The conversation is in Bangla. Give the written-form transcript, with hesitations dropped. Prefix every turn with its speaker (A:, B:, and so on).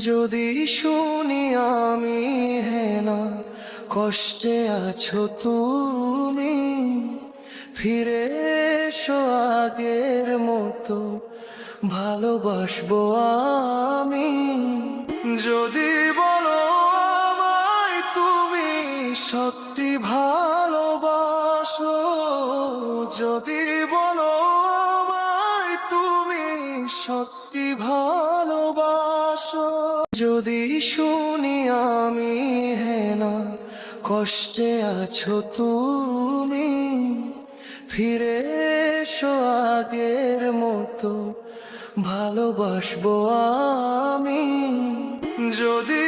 A: যদি শুনি আমি হেনা কষ্টে আছো তুমি, ফিরে এসো আগের মতো ভালোবাসবো আমি। যদি বলো আমায় তুমি সত্যি ভালোবাসো, যদি বলো আমায় তুমি সত্যি ভালোবাসো, যদি শুনি আমি হেনা কষ্টে আছো তুমি, ফিরে এসো আগের মতো ভালোবাসবো আমি। যদি